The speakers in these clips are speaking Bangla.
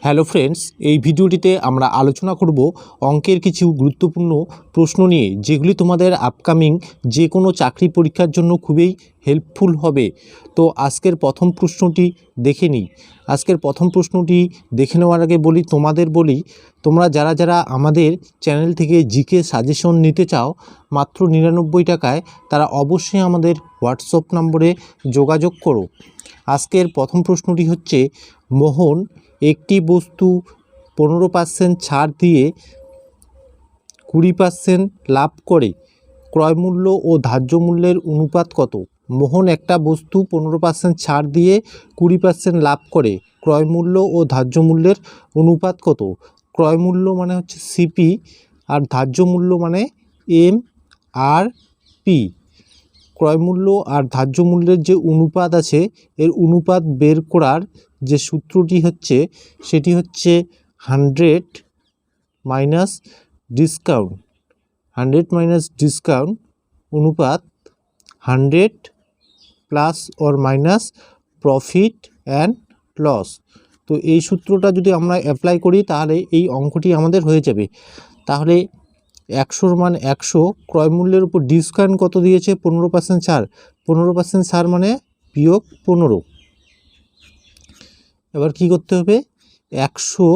হ্যালো ফ্রেন্ডস, এই ভিডিওটিতে আমরা আলোচনা করব অঙ্কের কিছু গুরুত্বপূর্ণ প্রশ্ন নিয়ে, যেগুলি তোমাদের আপকামিং যে কোনো চাকরি পরীক্ষার জন্য খুবই হেল্পফুল হবে। তো আজকের প্রথম প্রশ্নটি দেখে নিই। আজকের প্রথম প্রশ্নটি দেখে নেওয়ার আগে বলি তোমরা যারা যারা আমাদের চ্যানেল থেকে জিকে সাজেশন নিতে চাও মাত্র 99 টাকায়, তারা অবশ্যই আমাদের হোয়াটসঅ্যাপ নম্বরে যোগাযোগ করো। আজকের প্রথম প্রশ্নটি হচ্ছে, মোহন একটি বস্তু 15% ছাড় দিয়ে 20% লাভ করে, ক্রয়মূল্য ও ধার্য মূল্যের অনুপাত কত? মোহন একটা বস্তু 15% ছাড় দিয়ে 20% লাভ করে, ক্রয়মূল্য ও ধার্য মূল্যের অনুপাত কত? ক্রয়মূল্য মানে হচ্ছে সিপি, আর ধার্য মূল্য মানে এম আর পি। ক্রয়মূল্য আর ধার্য মূল্যের যে অনুপাত আছে, এর অনুপাত বের করার যে সূত্রটি হচ্ছে সেটি হচ্ছে 100 মাইনাস ডিসকাউন্ট। 100 মাইনাস ডিসকাউন্ট অনুপাত 100 plus or minus profit and loss. তো এই সূত্রটা যদি আমরা অ্যাপ্লাই করি তাহলে এই অঙ্কটি আমাদের হয়ে যাবে। তাহলে 100 মান 100, ক্রয়মূল্যের উপর ডিসকাউন্ট কত দিয়েছে? 15% ছাড়। 15% ছাড় মানে বিয়োগ 15। এবার কি করতে হবে? 100,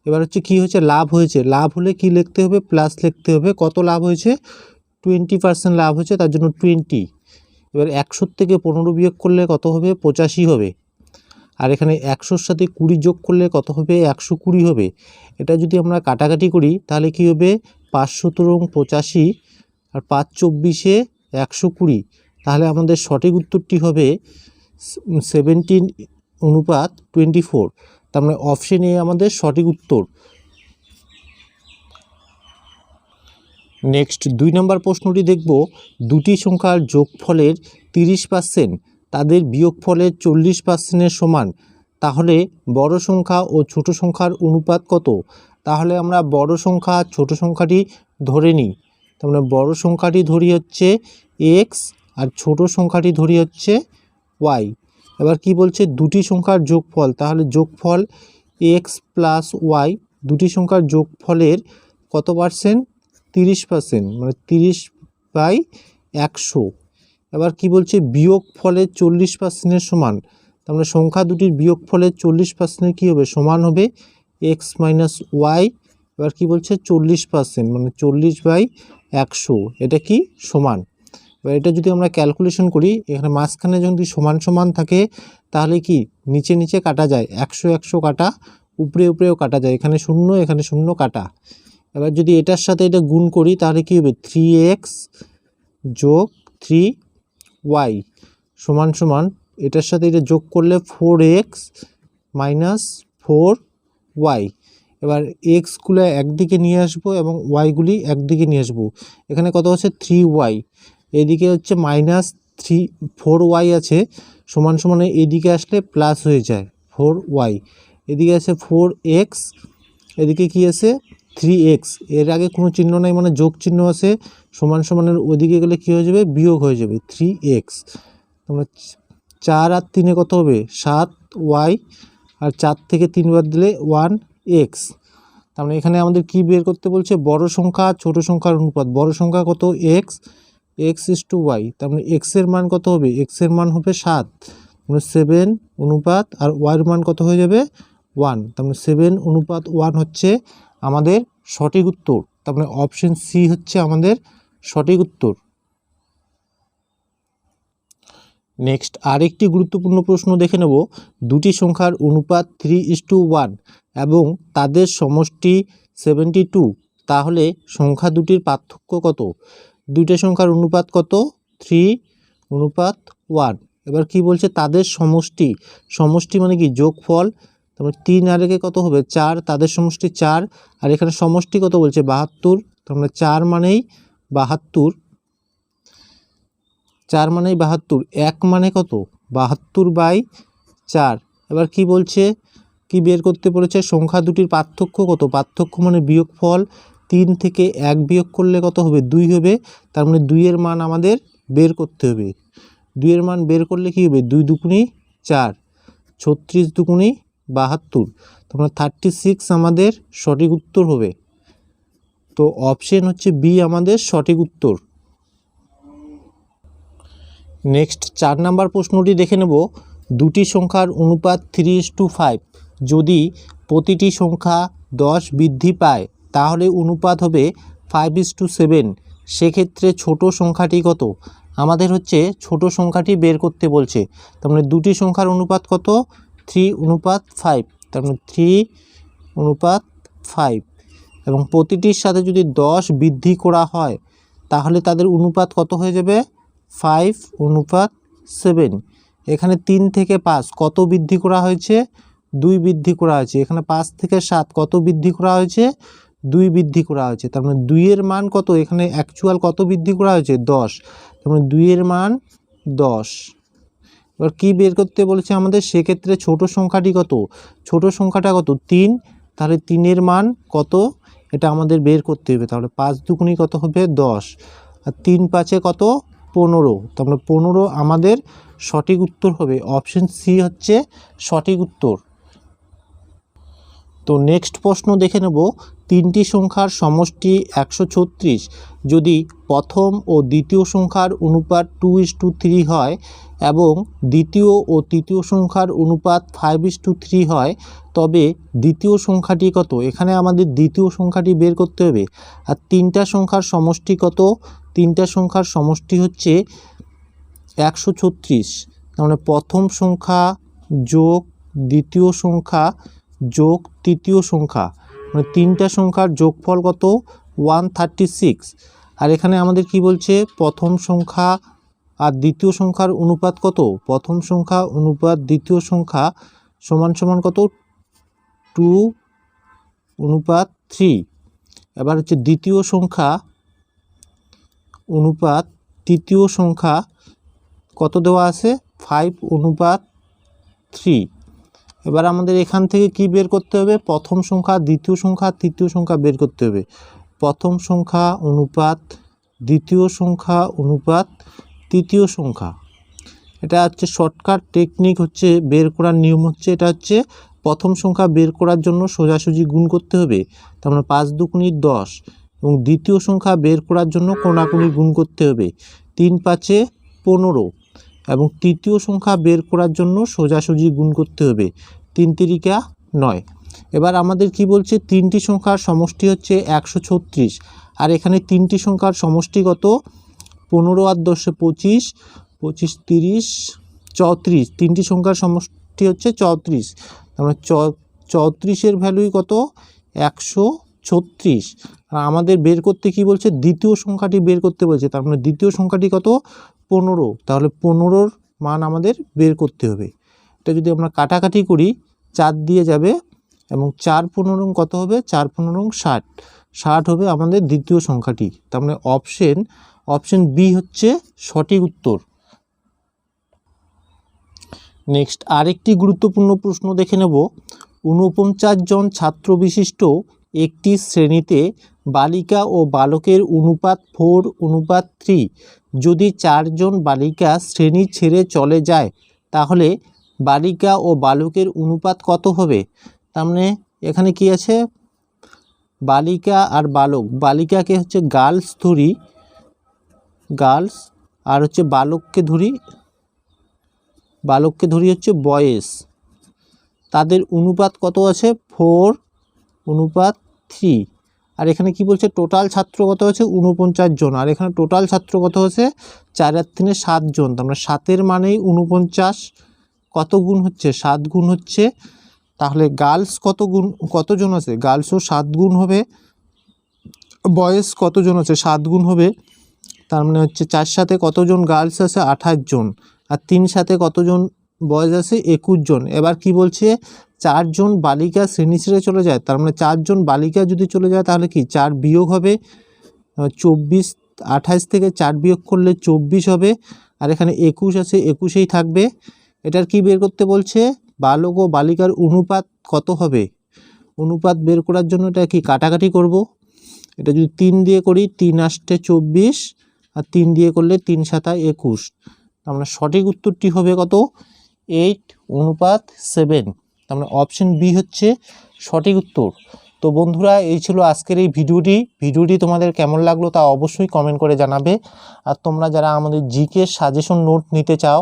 এবার হচ্ছে কি হয়েছে? লাভ হয়েছে। লাভ হলে কি লিখতে হবে? প্লাস লিখতে হবে। কত লাভ হয়েছে? 20% লাভ হয়েছে, তার জন্য 20। এবার 100 থেকে 15 বিয়োগ করলে কত হবে? 85 হবে। আর এখানে 100-র সাথে 20 যোগ করলে কত হবে? 120 হবে। এটা যদি আমরা কাটাকাটি করি তাহলে কি হবে? 5×85 আর 5×24 120। তাহলে আমাদের সঠিক উত্তরটি হবে 17:24। তার মানে অপশন এ আমাদের সঠিক উত্তর। নেক্সট 2 নম্বর প্রশ্নটি দেখব, দুটি সংখ্যার যোগফলের 30% তাদের বিয়োগফলের 40%-এর সমান, তাহলে বড় সংখ্যা ও ছোট সংখ্যার অনুপাত কত? তাহলে আমরা বড় সংখ্যা ছোট সংখ্যাটি ধরে নিই। তার মানে বড় সংখ্যাটি ধরি হচ্ছে এক্স আর ছোট সংখ্যাটি ধরি হচ্ছে ওয়াই। এবার কি বলছে? দুটি সংখ্যার যোগফল, তাহলে যোগফল এক্স প্লাস ওয়াই, দুটি সংখ্যার যোগফলের কত পার্সেন্ট? 30%, মানে 30/100। এবার কি বলছে? বিয়োগ ফলের 40%-এর সমান। তার মানে সংখ্যা দুটির বিয়োগ ফলের 40%-এর কী হবে? সমান হবে এক্স মাইনাস ওয়াই। এবার কি বলছে? 40%, মানে 40/100। এটা কি? সমান। এবার এটা যদি আমরা ক্যালকুলেশন করি, এখানে মাঝখানে যদি সমান সমান থাকে তাহলে কি নিচে নিচে কাটা যায়, 100 কাটা, উপরে উপরেও কাটা যায়, এখানে 0 এখানে 0 কাটা। এবার যদি এটার সাথে এটা গুণ করি তাহলে কি হবে? 3x যোগ 3y সমান সমান, এটার সাথে এটা যোগ করলে 4x মাইনাস 4y। এবার এক্সগুলো একদিকে নিয়ে আসবো এবং ওয়াইগুলি একদিকে নিয়ে আসবো। এখানে কত হচ্ছে? 3y, এদিকে হচ্ছে মাইনাস 4y আছে, সমান সমানে এদিকে আসলে প্লাস হয়ে যায় 4y। এদিকে আছে 4x, এদিকে কি আছে? 3x। এর আগে কোনো চিহ্ন নাই, মানে যোগ চিহ্ন আছে, সমান সমানের ওইদিকে গেলে কী হয়ে যাবে? বিয়োগ হয়ে যাবে 3x। তোমরা 4 আর 3-এ কত হবে? 7y, আর 4 থেকে 3 বাদ দিলে 1x। তার মানে এখানে আমাদের কি বের করতে বলছে? বড় সংখ্যা ছোট সংখ্যার অনুপাত। বড় সংখ্যা কত? x/y। তার মানে x-এর মান কত হবে? x-এর মান হবে 7, মানে 7 অনুপাত, আর y-এর মান কত হয়ে যাবে? 1। তার মানে 7:1 হচ্ছে আমাদের সঠিক উত্তর। তার মানে অপশন সি হচ্ছে আমাদের সঠিক উত্তর। নেক্সট আরেকটি গুরুত্বপূর্ণ প্রশ্ন দেখে নেব, দুটি সংখ্যার অনুপাত 3:1 এবং তাদের সমষ্টি 72, তাহলে সংখ্যা দুটির পার্থক্য কত? দুইটা সংখ্যার অনুপাত কত? 3:1। এবার কি বলছে? তাদের সমষ্টি। সমষ্টি মানে কি? যোগফল। তারপরে 3 আর একে কত হবে? 4, তাদের সমষ্টি 4। আর এখানে সমষ্টি কত বলছে? 72। তার মানে 4 মানেই 72। 4 মানেই 72। 1 মানে কত? 72/4। এবার কি বলছে? কি বের করতে বলেছে? সংখ্যা দুটির পার্থক্য কত? পার্থক্য মানে বিয়োগফল। 3 থেকে 1 বিয়োগ করলে কত হবে? 2 হবে। তার মানে 2-এর মান আমাদের বের করতে হবে। 2-এর মান বের করলে কি হবে? 2 দুগুণী 4, 36 দুগুণী 72, তারপরে 36 আমাদের সঠিক উত্তর হবে। তো অপশন হচ্ছে বি আমাদের সঠিক উত্তর। নেক্সট 4 নাম্বার প্রশ্নটি দেখে নেব। দুটি সংখ্যার অনুপাত 3:5, যদি প্রতিটি সংখ্যা 10 বৃদ্ধি পায় তাহলে অনুপাত হবে 5:7, সেক্ষেত্রে ছোট সংখ্যাটি কত? আমাদের হচ্ছে ছোট সংখ্যাটি বের করতে বলছে। তার মানে দুটি সংখ্যার অনুপাত কত? 3:5, তার মানে 3:5, এবং প্রতিটির সাথে যদি 10 বৃদ্ধি করা হয় তাহলে তাদের অনুপাত কত হয়ে যাবে? 5:7। এখানে 3 থেকে 5 কত বৃদ্ধি করা হয়েছে? 2 বৃদ্ধি করা হয়েছে। এখানে 5 থেকে 7 কত বৃদ্ধি করা হয়েছে? 2 বৃদ্ধি করা হয়েছে। তার মানে 2 এর মান কত? এখানে অ্যাকচুয়াল কত বৃদ্ধি করা হয়েছে? 10। তার মানে 2 এর মান 10। এবার কি বের করতে বলেছে আমাদের? সেক্ষেত্রে ছোট সংখ্যাটি কত? ছোট সংখ্যাটা কত? 3। তাহলে 3 এর মান কত? এটা আমাদের বের করতে হবে। তাহলে 5 দুগুণি কত হবে? 10, আর 3 5-এ কত? 15। তাহলে 15 আমাদের সঠিক উত্তর হবে। অপশন সি হচ্ছে সঠিক উত্তর। তো নেক্সট প্রশ্ন দেখে নেব। তিনটি সংখ্যার সমষ্টি 136 যদি প্রথম ও দ্বিতীয় সংখ্যার অনুপাত 2:3 হয় এবং দ্বিতীয় ও তৃতীয় সংখ্যার অনুপাত 5:3 হয়, তবে দ্বিতীয় সংখ্যাটি কত? এখানে আমাদের দ্বিতীয় সংখ্যাটি বের করতে হবে। আর তিনটা সংখ্যার সমষ্টি কত? তিনটা সংখ্যার সমষ্টি হচ্ছে 136। মানে প্রথম সংখ্যা যোগ দ্বিতীয় সংখ্যা যোগ তৃতীয় সংখ্যা, মানে তিনটা সংখ্যার যোগফল কত? 136। আর এখানে আমাদের কি বলছে? প্রথম সংখ্যা আর দ্বিতীয় সংখ্যার অনুপাত কত? প্রথম সংখ্যা অনুপাত দ্বিতীয় সংখ্যা সমান সমান কত? 2:3। এবার হচ্ছে দ্বিতীয় সংখ্যা অনুপাত তৃতীয় সংখ্যা কত দেওয়া আছে? 5:3। এবার আমাদের এখান থেকে কি বের করতে হবে? প্রথম সংখ্যা, দ্বিতীয় সংখ্যা, তৃতীয় সংখ্যা বের করতে হবে। প্রথম সংখ্যা অনুপাত দ্বিতীয় সংখ্যা অনুপাত তৃতীয় সংখ্যা। এটা হচ্ছে শর্টকাট টেকনিক, হচ্ছে বের করার নিয়ম হচ্ছে এটা হচ্ছে প্রথম সংখ্যা বের করার জন্য সোজাসুজি গুণ করতে হবে। তার মানে 5 দুগুণি 10, এবং দ্বিতীয় সংখ্যা বের করার জন্য কোণাকুণি গুণ করতে হবে। 3 5-এ 15, এবং তৃতীয় সংখ্যা বের করার জন্য সোজাসুজি গুণ করতে হবে। 3 3-কা 9। এবার আমাদের কি বলছে? তিনটি সংখ্যার সমষ্টি হচ্ছে 136, আর এখানে তিনটি সংখ্যার সমষ্টি কত? 15 আর 10-এ 25, 25 30 34। তিনটি সংখ্যার সমষ্টি হচ্ছে 34। তার মানে 34-এর ভ্যালুই কত? 136। আর আমাদের বের করতে কি বলছে? দ্বিতীয় সংখ্যাটি বের করতে বলছে। তার মানে দ্বিতীয় সংখ্যাটি কত? 15। তাহলে 15-র মান আমাদের বের করতে হবে। এটা যদি আমরা কাটাকাটি করি 4 দিয়ে যাবে, এবং 4 15 কত হবে? 4 15 60। 60 হবে আমাদের দ্বিতীয় সংখ্যাটি। তার মানে অপশন বি হচ্ছে সঠিক উত্তর। নেক্সট আরেকটি গুরুত্বপূর্ণ প্রশ্ন দেখে নেব। 49 জন ছাত্র বিশিষ্ট একটি শ্রেণীতে বালিকা ও বালকের অনুপাত 4:3। যদি 4 জন বালিকা শ্রেণী ছেড়ে চলে যায় তাহলে বালিকা ও বালকের অনুপাত কত হবে? তার মানে এখানে কি আছে? বালিকা আর বালক, বালিকাকে হচ্ছে গার্লস ধরি, গার্লস, আর হচ্ছে বালককে ধরি হচ্ছে বয়েজ। তাদের অনুপাত কত আছে? 4:3। আর এখানে কি বলছে? টোটাল ছাত্র কত আছে? 49 জন। আর এখানে টোটাল ছাত্র কত আছে? 4 আর 3-এ 7 জন। তার মানে 7-এর মানেই 49 কত গুণ হচ্ছে? 7 গুণ হচ্ছে। তাহলে গার্লস কতজন আছে? গার্লসও 7 গুণ হবে। বয়েজ কতজন আছে? 7 গুণ হবে। তার মানে হচ্ছে 4 সাথে কতজন গার্লস আছে? 28 জন। আর 3 সাথে কতজন বয়েজ আছে? 21 জন। এবার কি বলছে? 4 জন বালিকা শ্রেণী ছেড়ে চলে যায়। তার মানে 4 জন বালিকা যদি চলে যায় তাহলে কি 4 বিয়োগ হবে 24। 28 থেকে 4 বিয়োগ করলে 24 হবে। আর এখানে 21 আছে, 21-এই থাকবে। এটার কি বের করতে বলছে? বালক ও বালিকার অনুপাত কত হবে? অনুপাত বের করার জন্য এটা কি কাটাকাটি করব। এটা যদি 3 দিয়ে করি 3 8 24, আর 3 দিয়ে করলে 3 7 21। আমরা সঠিক উত্তরটি হবে কত? 8:7। তার মানে অপশন বি হচ্ছে সঠিক উত্তর। তো বন্ধুরা, এই ছিল আজকের এই ভিডিওটি তোমাদের কেমন লাগলো তা অবশ্যই কমেন্ট করে জানাবে। আর তোমরা যারা আমাদের জিকে সাজেশন নোট নিতে চাও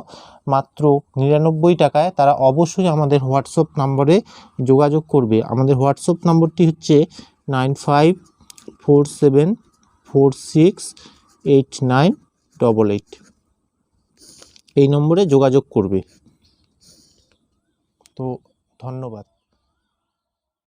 মাত্র 99 টাকায়, তারা অবশ্যই আমাদের হোয়াটসঅ্যাপ নম্বরে যোগাযোগ করবে। আমাদের হোয়াটসঅ্যাপ নম্বরটি হচ্ছে 9547468988। এই নম্বরে যোগাযোগ করবে। তো ধন্যবাদ।